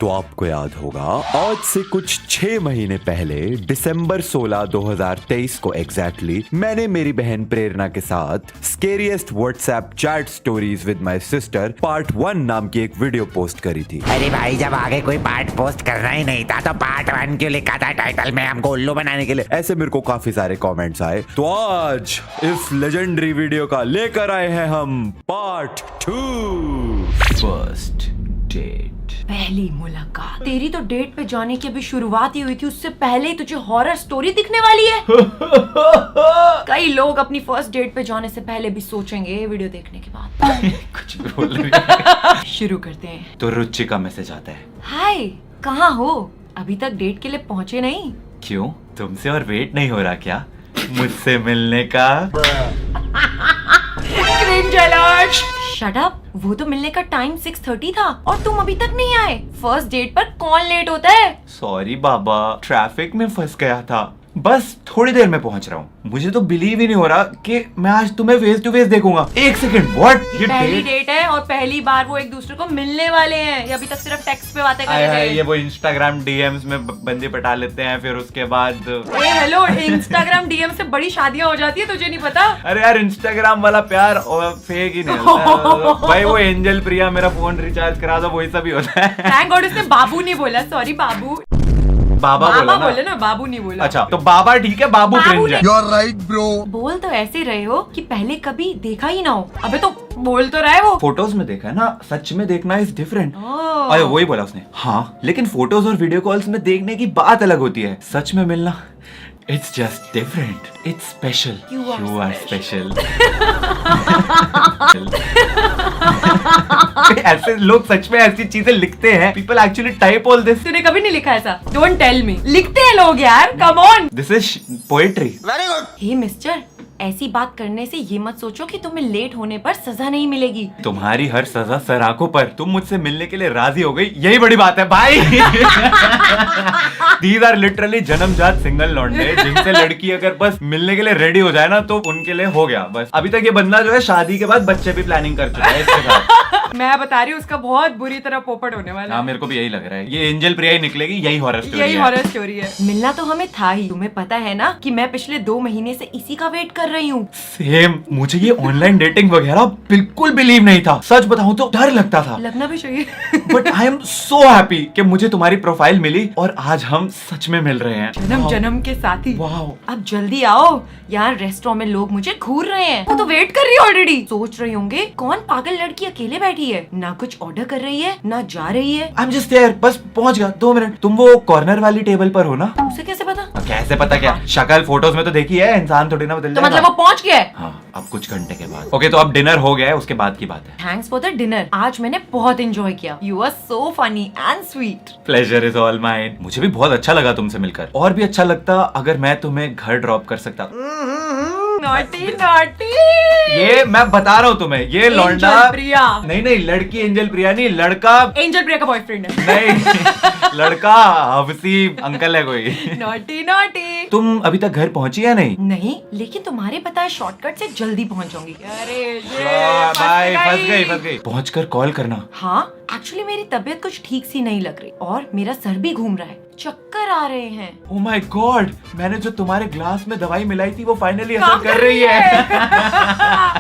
तो आपको याद होगा आज से कुछ 6 महीने पहले दिसंबर 16, 2023 को एग्जैक्टली मैंने मेरी बहन प्रेरणा के साथ scariest WhatsApp chat stories with my sister part 1 नाम की एक वीडियो पोस्ट करी थी। अरे भाई, जब आगे कोई पार्ट पोस्ट करना ही नहीं था तो पार्ट 1 क्यों लिखा था टाइटल में हमको उल्लू बनाने के लिए? ऐसे मेरे को काफी सारे कमेंट्स आए, तो आज इस लेजेंडरी वीडियो का लेकर आए हैं हम पार्ट 2। First date. पहली मुलाकात। तेरी तो डेट पे जाने की अभी शुरुआत ही हुई थी, उससे पहले ही तुझे हॉरर स्टोरी दिखने वाली है। कई लोग अपनी फर्स्ट डेट पे जाने से पहले भी सोचेंगे वीडियो देखने के बाद। कुछ भी बोल रही है। शुरू करते हैं। तो रुचि का मैसेज आता है, हाय, कहाँ हो? अभी तक डेट के लिए पहुँचे नहीं? क्यों तुमसे और वेट नहीं हो रहा क्या मुझसे मिलने का? Cringe alert! Shut up! वो तो मिलने का टाइम 6:30 था और तुम अभी तक नहीं आए। फर्स्ट डेट पर कौन लेट होता है? सॉरी बाबा, ट्रैफिक में फंस गया था, बस थोड़ी देर में पहुंच रहा हूँ। मुझे तो बिलीव ही नहीं हो रहा कि मैं आज तुम्हें फेस टू फेस देखूंगा। एक सेकंड, व्हाट? ये पहली डेट है और पहली बार वो एक दूसरे को मिलने वाले हैं। ये अभी तक सिर्फ टेक्स्ट पे बातें कर रहे हैं। ये वो इंस्टाग्राम डीएम्स में बंदे पटा लेते हैं, फिर उसके बाद हेलो, इंस्टाग्राम डीएम से बड़ी शादियां हो जाती है, तुझे नहीं पता? अरे यार, इंस्टाग्राम वाला प्यार फेक ही नहीं होता भाई। वो एंजल प्रिया मेरा फोन रिचार्ज करा दो, वही सब ही होता है। थैंक गॉड उसने बाबू नहीं बोला। सॉरी बाबू, बाबा बोले ना, बाबू नहीं बोला। अच्छा तो बाबा ठीक है, बाबू क्रिंज है। You're right, bro. बोल तो ऐसे रहे हो कि पहले कभी देखा ही ना हो। अबे तो बोल तो रहे वो। फोटोज में देखा है ना, सच में देखना इज डिफरेंट। ओह। अरे वही बोला उसने। हाँ, लेकिन फोटोज और वीडियो कॉल्स में देखने की बात अलग होती है, सच में मिलना it's just different, it's special. You are special. ऐसे लोग सच में ऐसी चीजें लिखते हैं। People actually type all this. तूने कभी नहीं लिखा ऐसा? Don't tell me. लिखते हैं लोग यार, come on. This is poetry. Hey mister, ऐसी बात करने से ये मत सोचो कि तुम्हें लेट होने पर सजा नहीं मिलेगी। तुम्हारी हर सजा सर आंखों पर। तुम मुझसे मिलने के लिए राजी हो गई, यही बड़ी बात है भाई। These are literally जन्मजात सिंगल लौंडे, जिनसे लड़की अगर बस मिलने के लिए रेडी हो जाए ना तो उनके लिए हो गया बस। अभी तक ये बंदा जो है शादी के बाद बच्चे भी प्लानिंग कर चुका है इसके साथ। मैं बता रही हूँ उसका बहुत बुरी तरह पोपट होने वाला है। हाँ, मेरे को भी यही लग रहा है। ये एंजल प्रिया ही निकलेगी, यही हॉरर स्टोरी है। यही हॉरर स्टोरी है। मिलना तो हमें था ही। तुम्हें पता है ना कि मैं पिछले 2 महीने से इसी का वेट कर रही हूँ। सेम, मुझे ये ऑनलाइन डेटिंग वगैरह बिल्कुल बिलीव नहीं था। सच बताऊं तो डर लगता था, लगना भी चाहिए। But I am so happy कि मुझे तुम्हारी प्रोफाइल मिली और आज हम सच में मिल रहे हैं। जन्म जन्म के साथी। वाओ। अब जल्दी आओ, यार रेस्टोरेंट में लोग मुझे घूर रहे हैं। वो तो वेट कर रही है ऑलरेडी। सोच रहे होंगे कौन पागल लड़की अकेले बैठी है, ना कुछ ऑर्डर कर रही है ना जा रही है। आई एम जस्ट देयर, बस पहुंच गया। 2 मिनट। तुम वो कॉर्नर वाली टेबल पर हो ना? उसे कैसे पता? कैसे पता क्या? शक्ल फोटोज में तो देखी है, इंसान थोड़ी ना बदल तो जाएगा। मतलब वो पहुंच गया है? हाँ, अब कुछ घंटे के बाद। ओके, तो अब डिनर हो गया है, उसके बाद की बात है। Thanks for the dinner. आज मैंने बहुत एंजॉय किया। You are so funny and sweet. Pleasure is all mine. मुझे भी बहुत अच्छा लगा तुमसे मिलकर, और भी अच्छा लगता अगर मैं तुम्हें घर ड्रॉप कर सकता। Naughty naughty. ये मैं बता रहा हूँ तुम्हें, ये लौंडा प्रिया। नहीं, लड़की एंजल प्रिया नहीं, लड़का एंजल प्रिया का बॉयफ्रेंड है। नहीं, लड़का हवसी अंकल है कोई। Naughty naughty. तुम अभी तक घर पहुंची या नहीं? नहीं, लेकिन तुम्हारे बताए शॉर्टकट से जल्दी पहुंच जाऊंगी। अरे भाई, फंस गई। पहुंचकर कॉल करना। हाँ, एक्चुअली मेरी तबीयत कुछ ठीक सी नहीं लग रही और मेरा सर भी घूम रहा है, चक्कर आ रहे हैं। ओह माय गॉड, मैंने जो तुम्हारे ग्लास में दवाई मिलाई थी वो फाइनली असर कर रही है।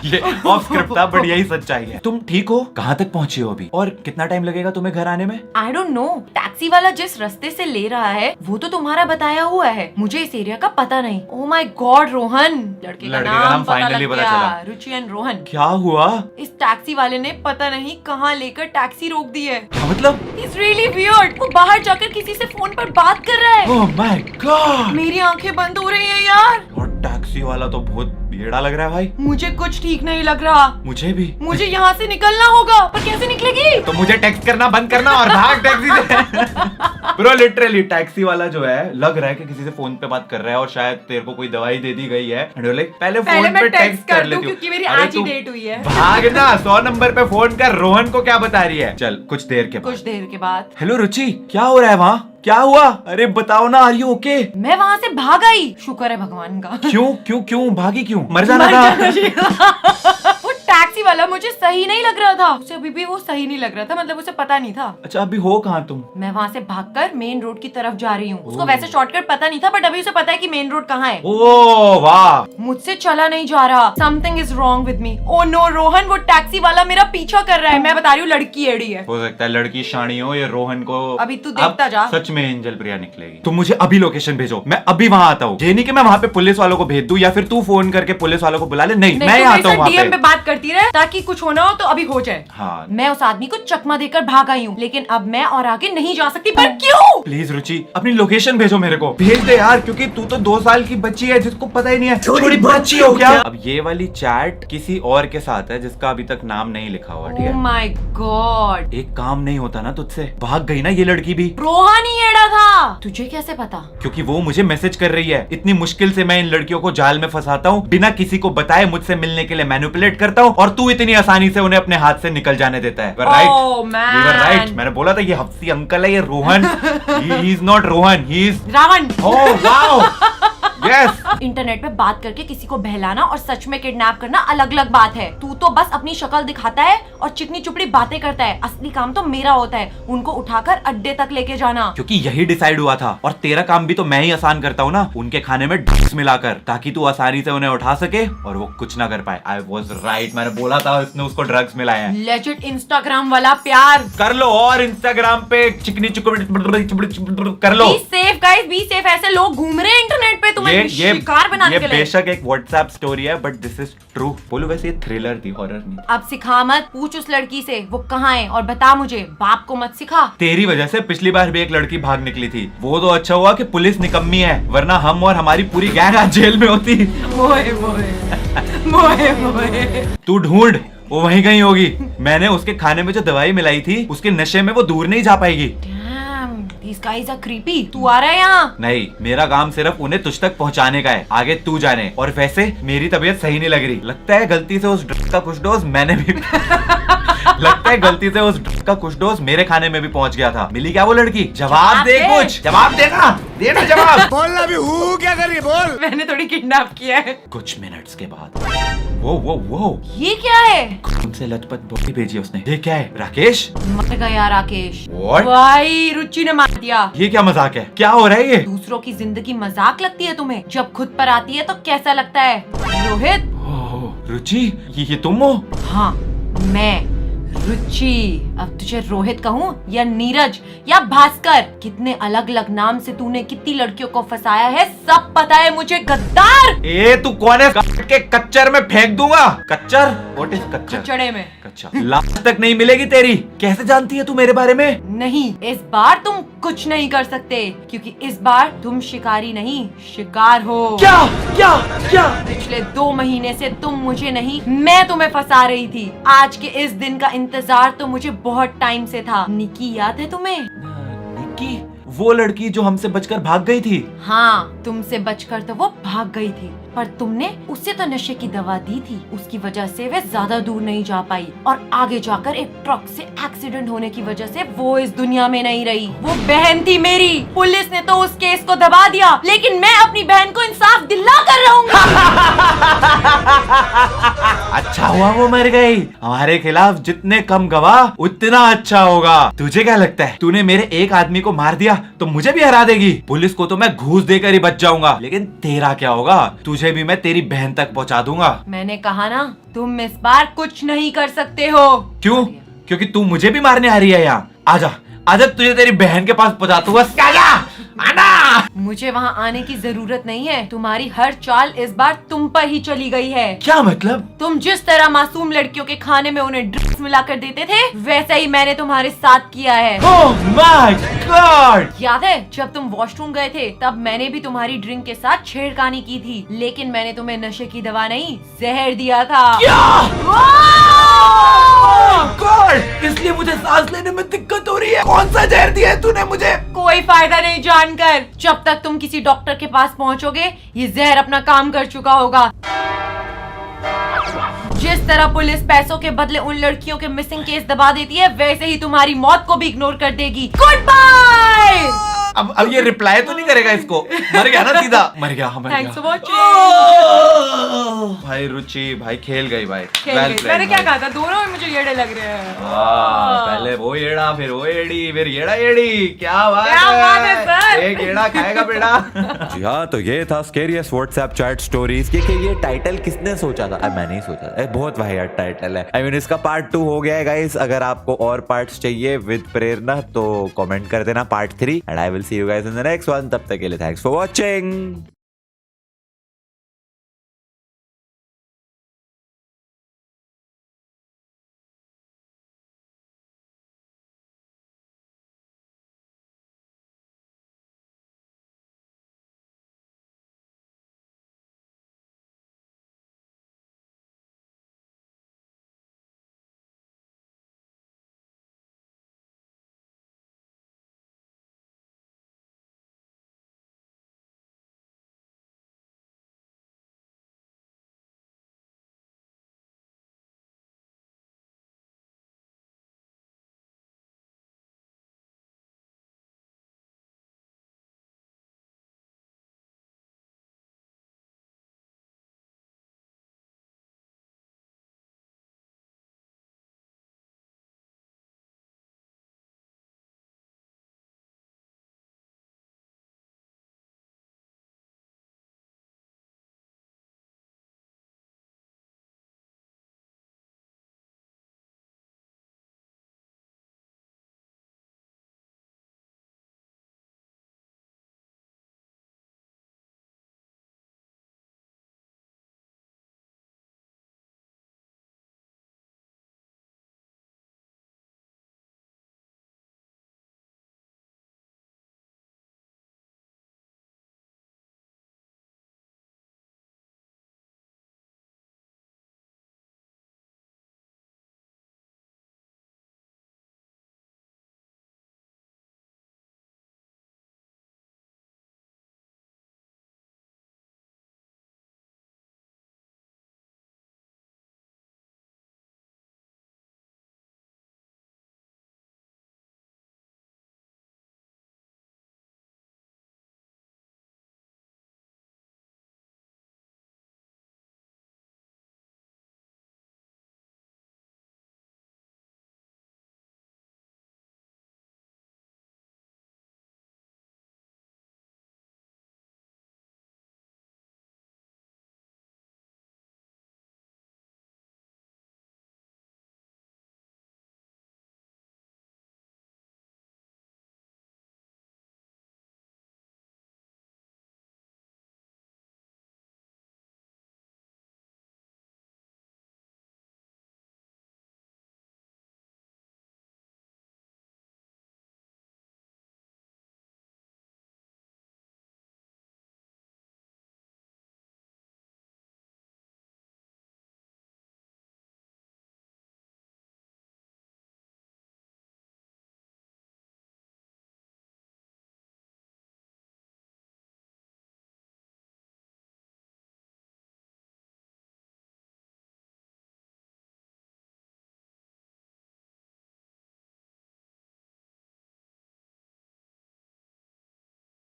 ये ऑफ स्क्रिप्ट था, बट यही सच्चाई है। तुम ठीक हो? कहाँ तक पहुंची हो अभी, और कितना टाइम लगेगा तुम्हें घर आने में? I don't know. टैक्सी वाला जिस रास्ते से ले रहा है वो तो तुम्हारा बताया हुआ है, मुझे इस एरिया का पता नहीं। ओह माय गॉड रोहन, लड़के का नाम पता फाइनली लग पता गया। चला। रुचि एंड रोहन। क्या हुआ? इस टैक्सी वाले ने पता नहीं कहाँ लेकर टैक्सी रोक दी है। क्या मतलब? It's really weird। वो बाहर जाकर किसी से फोन पर बात कर रहा है। ओह माय गॉड, मेरी आंखें बंद हो रही हैं यार। और टैक्सी वाला तो बहुत बेड़ा लग रहा है भाई। मुझे कुछ ठीक नहीं लग रहा। मुझे भी। मुझे यहाँ से निकलना होगा, पर कैसे निकलेगी? तो मुझे टेक्स्ट करना बंद करना और भाग टैक्सी से। ब्रो लिटरली टैक्सी वाला जो है, लग रहा है कि किसी से फोन पे बात कर रहा है और शायद तेरे को कोई दवाई दे दी गई है। एंड यू लाइक पहले फोन पे टेक्स्ट कर लेती हूँ क्योंकि मेरी अरे आज ही तू डेट हुई है। भाग ना, 100 नंबर पे फोन कर। रोहन को क्या बता रही है? चल कुछ देर के बाद। कुछ देर के बाद। हेलो रुचि, क्या हो रहा है वहाँ? क्या हुआ? अरे बताओ ना, आर यू ओके? मैं वहाँ से भाग आई, शुक्र है भगवान का। क्यों भागी? क्यों मर जाना था? वो टैक्सी वाला मुझे सही नहीं लग रहा था। उसे अभी भी वो सही नहीं लग रहा था, मतलब उसे पता नहीं था। अच्छा अभी हो कहाँ तुम? मैं वहाँ से भागकर मेन रोड की तरफ जा रही हूँ। उसको वैसे शॉर्टकट पता नहीं था, बट अभी उसे पता है कि मेन रोड कहाँ है। ओ वाह, मुझसे चला नहीं जा रहा। Something is wrong with me. Oh no Rohan, वो टैक्सी वाला मेरा पीछा कर रहा है। मैं बता रही हूँ लड़की एड़ी है। हो सकता है लड़की शानी हो, ये रोहन को अभी तू देखता जा। सच में एंजल प्रिया निकलेगी। तुम मुझे अभी लोकेशन भेजो, मैं अभी वहाँ आता हूँ। ये नहीं कि मैं वहाँ पे पुलिस वालों को भेज दूँ या फिर तू फोन करके पुलिस वालों को बुला ले। नहीं मैं आता हूँ वहाँ डीएम पे बात करती रहे ताकि कुछ होना हो तो अभी हो जाए। हाँ मैं उस आदमी को चकमा देकर भाग आई हूँ, लेकिन अब मैं और आगे नहीं जा सकती। पर क्यों? प्लीज रुचि अपनी लोकेशन भेजो मेरे को, भेज दे यार, क्योंकि तू तो 2 साल की बच्ची है जिसको पता ही नहीं है। छोटी बच्ची हो क्या? अब ये वाली चैट किसी और के साथ है जिसका अभी तक नाम नहीं लिखा हुआ, ठीक ओह है? माय गॉड, एक काम नहीं होता ना तुझसे, भाग गई ना ये लड़की भी। रोहन ही एड़ा था। तुझे कैसे पता? क्योंकि वो मुझे मैसेज कर रही है। इतनी मुश्किल से मैं इन लड़कियों को जाल में फंसाता हूँ, बिना किसी को बताए मुझसे मिलने के लिए मैनिपुलेट करता हूँ, और तू इतनी आसानी से उन्हें अपने हाथ से निकल जाने देता है। Oh, man. राइट, मैंने बोला था ये हफ्सी अंकल है, ये Rohan. He is not Rohan, he is Ravan. Oh wow, yes. Internet पे बात करके किसी को बहलाना और सच में किडनैप करना अलग अलग बात है। तू तो बस अपनी शक्ल दिखाता है और चिकनी चुपड़ी बातें करता है। असली काम तो मेरा होता है, उनको उठाकर अड्डे तक लेके जाना। क्योंकि यही डिसाइड हुआ था, और तेरा काम भी तो मैं ही आसान करता हूँ ना, उनके खाने में ड्रग्स मिलाकर, ताकि तू आसानी से उन्हें उठा सके और वो कुछ ना कर पाए। आई वॉज राइट, मैंने बोला था उसने उसको ड्रग्स मिलाए हैं। लेजिट इंस्टाग्राम वाला प्यार कर लो, और इंस्टाग्राम पे चिकनी चुपड़ी कर लो। Be safe guys, be safe. ऐसे लोग घूम रहे हैं इंटरनेट पे तुम्हें शिकार बनाने के लिए। बेशक एक व्हाट्सएप स्टोरी है, बट दिस इज ट्रू। बोलो वैसे ये थ्रिलर थी, हॉरर नहीं। अब सिखा मत, पूछ उस लड़की से वो कहाँ है और बता मुझे। बाप को मत सिखा। तेरी वजह से पिछली बार भी एक लड़की भाग निकली थी। वो तो अच्छा हुआ कि पुलिस निकम्मी है, वरना हम और हमारी पूरी गैंग आज जेल में होती। मोए मोए मोए मोए। तू ढूंढ, वो वहीं कहीं होगी। मैंने उसके खाने में जो दवाई मिलाई थी, उसके नशे में वो दूर नहीं जा पाएगी। These guys are creepy. तू आ रहा है यहाँ? नहीं, मेरा काम सिर्फ उन्हें तुझ तक पहुँचाने का है, आगे तू जाने। और वैसे मेरी तबीयत सही नहीं लग रही, लगता है गलती से उस ड्रग का कुछ डोज मैंने भी लगता है गलती से उस ड्रग का कुछ डोज मेरे खाने में भी पहुँच गया था। मिली क्या वो लड़की? जवाब दे, कुछ जवाब देना जवाब। बोलना भी हूँ, क्या कर रही है? बोल। मैंने थोड़ी किडनैप किया है। कुछ मिनट्स के बाद वो ये क्या है? उनसे लथपथ बॉडी भेजी उसने। ये क्या है? राकेश मर गया राकेश। What? भाई रुचि ने मार दिया। ये क्या मजाक है? क्या हो रहा है ये? दूसरों की जिंदगी मजाक लगती है तुम्हें? जब खुद पर आती है तो कैसा लगता है? रोहित। ओह, रुचि, ये तुम हो? हाँ मैं रुचि। अब तुझे रोहित कहूँ या नीरज या भास्कर, कितने अलग अलग नाम से तूने कितनी लड़कियों को फंसाया है, सब पता है मुझे, गद्दार। ए तू कौन है? काट के कच्चर में फेंक दूंगा। कच्चर? व्हाट इज कच्चर? चढ़े में। कच्चा लाश तक नहीं मिलेगी तेरी। कैसे जानती है तू मेरे बारे में? नहीं, इस बार तुम कुछ नहीं कर सकते, क्योंकि इस बार तुम शिकारी नहीं शिकार हो। क्या क्या क्या? पिछले 2 महीने से तुम मुझे नहीं, मैं तुम्हें फंसा रही थी। आज के इस दिन का इंतजार तो मुझे बहुत टाइम से था। निकी याद है तुम्हें? निकी, वो लड़की जो हमसे बचकर भाग गई थी। हाँ, तुमसे बचकर तो वो भाग गई थी, पर तुमने उसे तो नशे की दवा दी थी। उसकी वजह से वे ज्यादा दूर नहीं जा पाई, और आगे जाकर एक ट्रक से एक्सीडेंट होने की वजह से वो इस दुनिया में नहीं रही। वो बहन थी मेरी। पुलिस ने तो उस केस को दबा दिया, लेकिन मैं अपनी बहन को इंसाफ दिला कर रहूंगा। अच्छा हुआ वो मर गई। हमारे खिलाफ जितने कम गवाह उतना अच्छा होगा। तुझे क्या लगता है, तूने मेरे एक आदमी को मार दिया तो मुझे भी हरा देगी? पुलिस को तो मैं घूस देकर ही बच जाऊंगा, लेकिन तेरा क्या होगा? तुझे भी मैं तेरी बहन तक पहुंचा दूंगा। मैंने कहा ना, तुम इस बार कुछ नहीं कर सकते हो। क्यों? क्योंकि तू मुझे भी मारने आ रही है यहाँ। आजा आजा, तुझे तेरी बहन के पास पहुंचा दूंगा। आना। मुझे वहाँ आने की जरूरत नहीं है। तुम्हारी हर चाल इस बार तुम पर ही चली गई है। क्या मतलब? तुम जिस तरह मासूम लड़कियों के खाने में उन्हें ड्रग्स मिलाकर देते थे, वैसा ही मैंने तुम्हारे साथ किया है। Oh my God! याद है जब तुम वॉशरूम गए थे, तब मैंने भी तुम्हारी ड्रिंक के साथ छेड़खानी की थी, लेकिन मैंने तुम्हें नशे की दवा नहीं, जहर दिया था। God! इसलिए मुझे सांस लेने में दिक्कत हो रही है। कौन सा जहर दिया है तूने मुझे? कोई फायदा नहीं जानकर। जब तक तुम किसी डॉक्टर के पास पहुंचोगे, ये जहर अपना काम कर चुका होगा। जिस तरह पुलिस पैसों के बदले उन लड़कियों के मिसिंग केस दबा देती है, वैसे ही तुम्हारी मौत को भी इग्नोर कर देगी। Good bye. गाइस अब ये रिप्लाई तो नहीं करेगा इसको, मर गया ना सीधा, मर गया, मर थैंक्स फॉर गया। वॉचिंग। भाई रुचि भाई खेल गई भाई। खेल Well गई। played मैंने क्या भाई। कहा था, दोनों में मुझे येड़े लग रहे हैं। पहले वो येड़ा, फिर वो येड़ी, फिर येड़ा येड़ी। क्या बात है सर। एक येड़ा खाएगा बेटा। जी हाँ, तो ये था स्केरियस्ट व्हाट्सएप चैट स्टोरीज। देखिए ये टाइटल किसने सोचा था? मैंने ही सोचा था। बहुत वाहियात टाइटल है। आई मीन इसका पार्ट 2 हो गया है गाइस। अगर आपको और पार्ट्स चाहिए विद प्रेरणा तो कमेंट कर देना part 3 and I will see you guys in the next one. तब तक के लिए थैंक्स फॉर वॉचिंग।